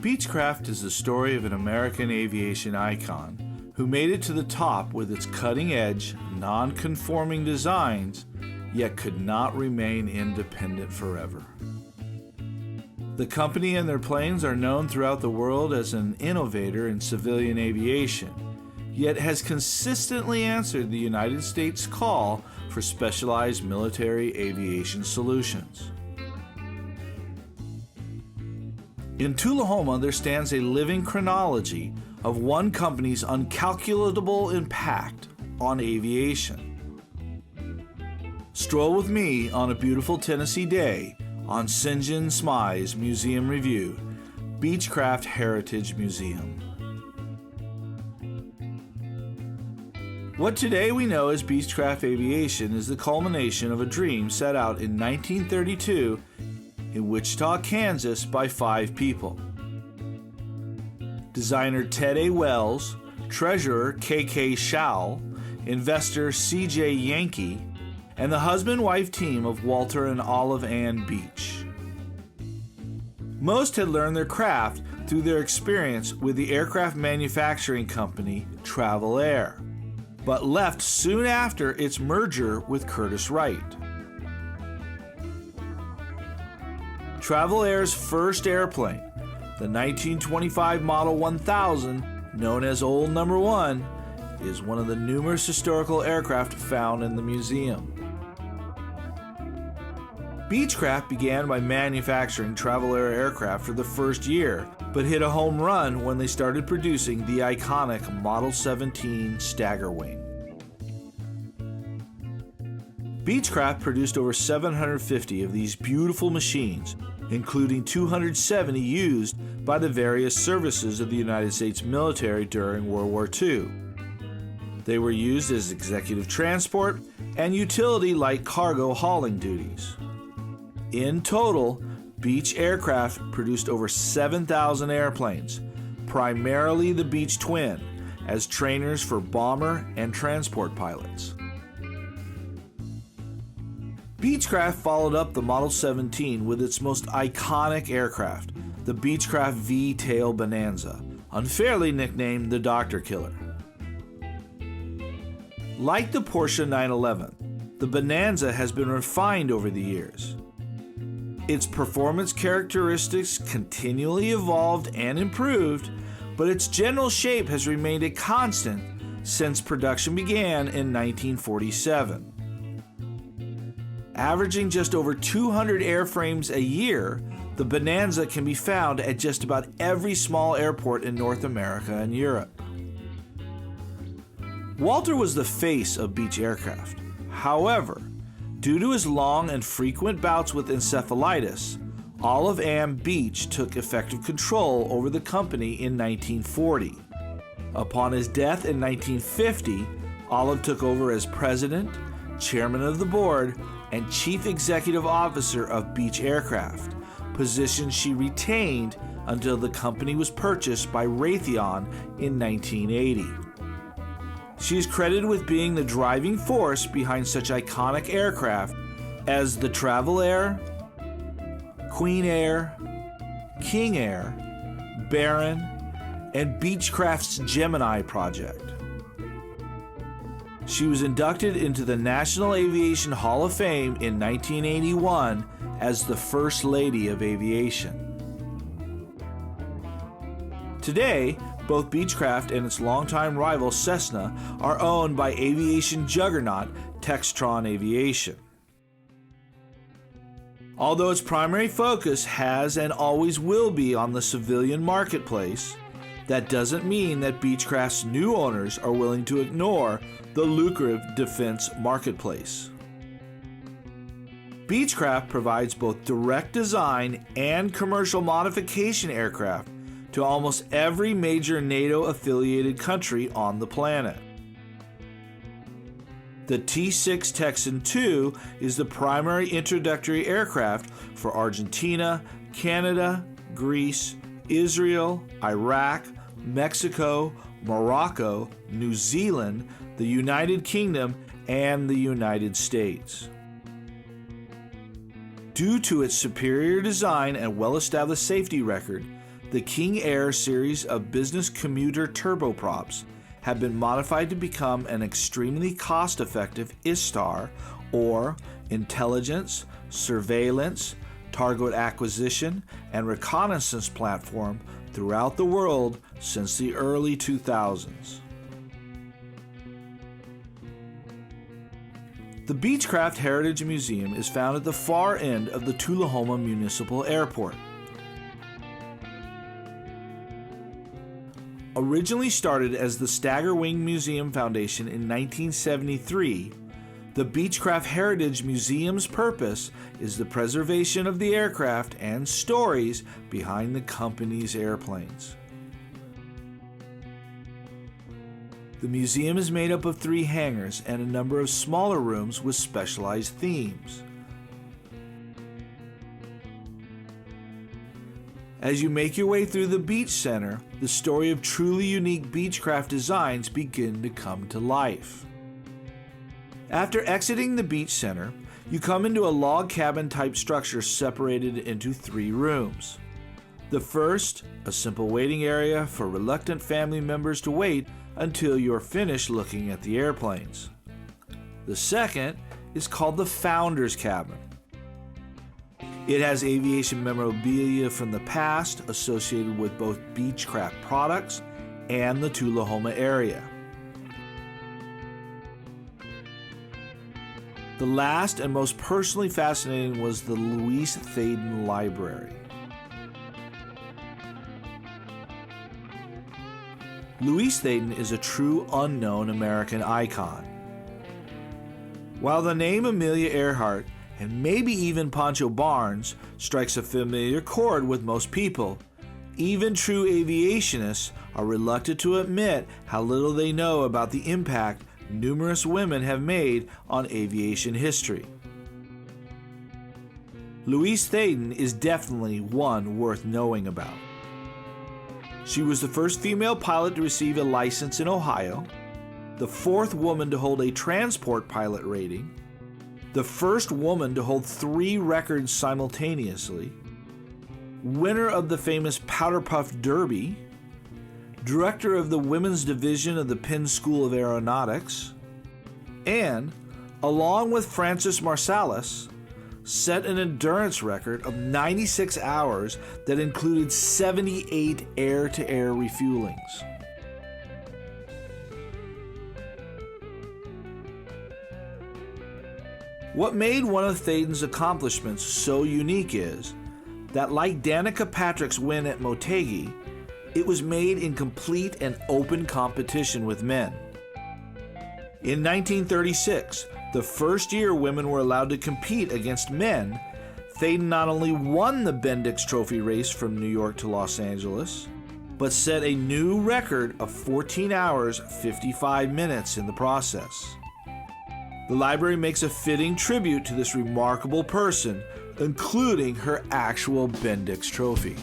Beechcraft is the story of an American aviation icon who made it to the top with its cutting-edge, non-conforming designs, yet could not remain independent forever. The company and their planes are known throughout the world as an innovator in civilian aviation, yet has consistently answered the United States call for specialized military aviation solutions. In Tullahoma, there stands a living chronology of one company's incalculable impact on aviation. Stroll with me on a beautiful Tennessee day on Sinjin Smy's Museum Review, Beechcraft Heritage Museum. What today we know as Beechcraft Aviation is the culmination of a dream set out in 1932 in Wichita, Kansas by 5 people. Designer Ted A. Wells, treasurer K.K. Schall, investor C.J. Yankee, and the husband-wife team of Walter and Olive Ann Beech. Most had learned their craft through their experience with the aircraft manufacturing company Travel Air, but left soon after its merger with Curtiss-Wright. Travel Air's first airplane, the 1925 Model 1000, known as Old Number 1, is one of the numerous historical aircraft found in the museum. Beechcraft began by manufacturing Travel Air aircraft for the first year, but hit a home run when they started producing the iconic Model 17 Staggerwing. Beechcraft produced over 750 of these beautiful machines, including 270 used by the various services of the United States military during World War II. They were used as executive transport and utility light cargo hauling duties. In total, Beech Aircraft produced over 7,000 airplanes, primarily the Beech Twin, as trainers for bomber and transport pilots. Beechcraft followed up the Model 17 with its most iconic aircraft, the Beechcraft V-Tail Bonanza, unfairly nicknamed the Doctor Killer. Like the Porsche 911, the Bonanza has been refined over the years. Its performance characteristics continually evolved and improved, but its general shape has remained a constant since production began in 1947. Averaging just over 200 airframes a year, the Bonanza can be found at just about every small airport in North America and Europe. Walter was the face of Beech Aircraft. However, due to his long and frequent bouts with encephalitis, Olive Ann Beech took effective control over the company in 1940. Upon his death in 1950, Olive took over as president, chairman of the board, and chief executive officer of Beech Aircraft, position she retained until the company was purchased by Raytheon in 1980. She is credited with being the driving force behind such iconic aircraft as the Travel Air, Queen Air, King Air, Baron, and Beechcraft's Gemini project. She was inducted into the National Aviation Hall of Fame in 1981 as the First Lady of Aviation. Today, both Beechcraft and its longtime rival Cessna are owned by aviation juggernaut Textron Aviation. Although its primary focus has and always will be on the civilian marketplace, that doesn't mean that Beechcraft's new owners are willing to ignore the lucrative defense marketplace. Beechcraft provides both direct design and commercial modification aircraft to almost every major NATO-affiliated country on the planet. The T-6 Texan II is the primary introductory aircraft for Argentina, Canada, Greece, Israel, Iraq, Mexico, Morocco, New Zealand, the United Kingdom, and the United States. Due to its superior design and well-established safety record, The King Air series of business commuter turboprops have been modified to become an extremely cost-effective ISTAR, or intelligence, surveillance, target acquisition, and reconnaissance platform throughout the world since the early 2000s. The Beechcraft Heritage Museum is found at the far end of the Tullahoma Municipal Airport. Originally started as the Staggerwing Museum Foundation in 1973, the Beechcraft Heritage Museum's purpose is the preservation of the aircraft and stories behind the company's airplanes. The museum is made up of 3 hangars and a number of smaller rooms with specialized themes. As you make your way through the Beech Center, the story of truly unique Beechcraft designs begin to come to life. After exiting the Beech Center, you come into a log cabin type structure separated into 3 rooms. The first, a simple waiting area for reluctant family members to wait until you're finished looking at the airplanes. The second is called the Founder's Cabin. It has aviation memorabilia from the past associated with both Beechcraft products and the Tullahoma area. The last and most personally fascinating was the Louise Thaden Library. Louise Thaden is a true unknown American icon. While the name Amelia Earhart and maybe even Pancho Barnes strikes a familiar chord with most people, even true aviationists are reluctant to admit how little they know about the impact numerous women have made on aviation history. Louise Thaden is definitely one worth knowing about. She was the first female pilot to receive a license in Ohio, the 4th woman to hold a transport pilot rating, the first woman to hold 3 records simultaneously, winner of the famous Powder Puff Derby, director of the women's division of the Penn School of Aeronautics, and, along with Frances Marsalis, set an endurance record of 96 hours that included 78 air-to-air refuelings. What made one of Thaden's accomplishments so unique is that, like Danica Patrick's win at Motegi, it was made in complete and open competition with men. In 1936, the first year women were allowed to compete against men, Thaden not only won the Bendix Trophy race from New York to Los Angeles, but set a new record of 14 hours, 55 minutes in the process. The library makes a fitting tribute to this remarkable person, including her actual Bendix Trophy.